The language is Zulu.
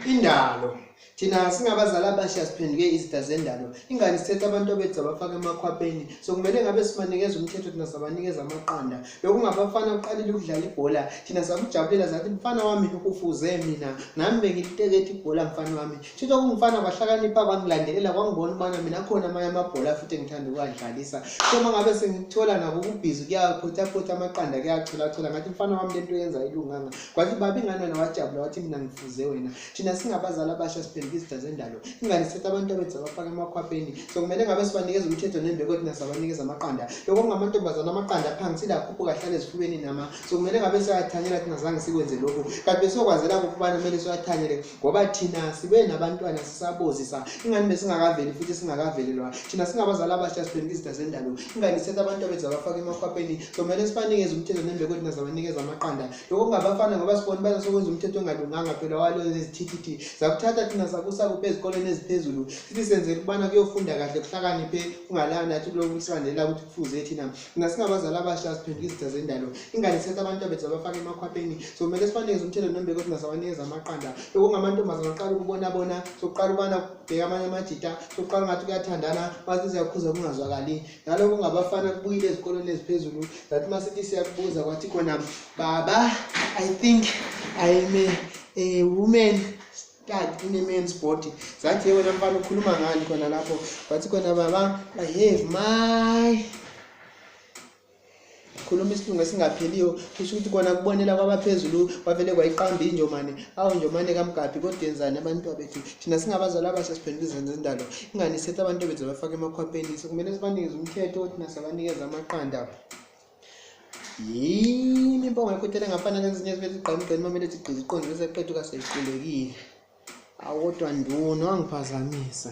Indalo thina singabazali abasha siphenduke izitha zendalo. Ingane sithethe abantu bethu abafaka emakhwapheni. So kumele ngabe sibanikeza umthetho thina sabanikeza amaqanda. Lokhu ngabafana uqalile ukudlala ibhola. Thina sakujabulela zathi mfana wami ukufuze mina. Nami bengilitekethi ibhola mfana wami. Thitho kungifana kwahlakanipha kwangilandelela kwangibona ubana mina khona amanye amabhola futhi engithanda ukwadlalisa. So mangabe sengithola nabo ukubhizi kuyaphutha amaqanda kuyachola ngathi mfana wami lento yenza ilunganga. Kwathi babi ngana nawajabula wathi mina ngifuze wena. Thina singabazali abasha siphenduke izitha zendalo. Ingane sithethe abantu bethu abafaka emakhwapheni. So kumele ngabe sibanikeza umthetho nembeko thina sabanikeza amaqanda. Lokho kungamantombazana amaqanda phansi lakhuphuka ahlale ezifubeni nama. So kumele ngabe siyathanyela thina zange sikwenze lokho. Kanti besokwazela ukubana kumele siyathanyele ngoba thina sibe nabantwana sisabozisa. Ingane besingakaveli futhi singakavelelwa. Thina singabazali abasha siphenduke izitha zendalo. Ingane sithethe abantu bethu abafaka emakhwapheni. So kumele sibanikeze umthetho nembeko thina sabanikeza amaqanda. Lokho kungabafana ngoba sibona bana sokwenza umthetho ongalunganga phela walo lezithithi zakuthatha thina sakusa kuphe ezikoleni eziphezulu sithi senzele ukubana kuyofunda kahle kuhlakaniphe ungalana nathi kuloko kusandela ukuthi kufuze thina singabazali abasha siphenduke izitha zendalo. Ingane sithethe abantu bethu abafaka emakhwapheni. So kumele sibanikeze umthetho nembeko thina sabanikeza amaqanda. Lokho ngamantombazana aqala ukubona sokuqala ubana ubheka amanye amajita sokuqala ngathi kuyathandana mase siyakhuza kungazwakali. Nalokho ngabafana kubuyile ezikoleni eziphezulu zathi masithi siyakubuza kwathi khona baba I think I am a woman start in a men's body. Zathi wena mfana ukhuluma ngani khona lapho wathi khona baba I have my khuluma isilungu singapheliyo kusho ukuthi kona kubonela kwabaphezulu bavele kwayiqamba injomane njomane kaMgabhi kodwa yenzani abantu bethu thina singabazali abasha siphenduke izitha zendalo. Ingane isethe abantu bethu abafaka emakhwapheni. So kumele sibanikeze umthetho thina sabanikeza amaqanda. Yini impongo ekhothele ngapana lezinye ezibethi igqamigqeni mamele ethi gqizi iqonde bese eqedwa kaseyiqulekile. Awodwa nduna wangiphazamisa.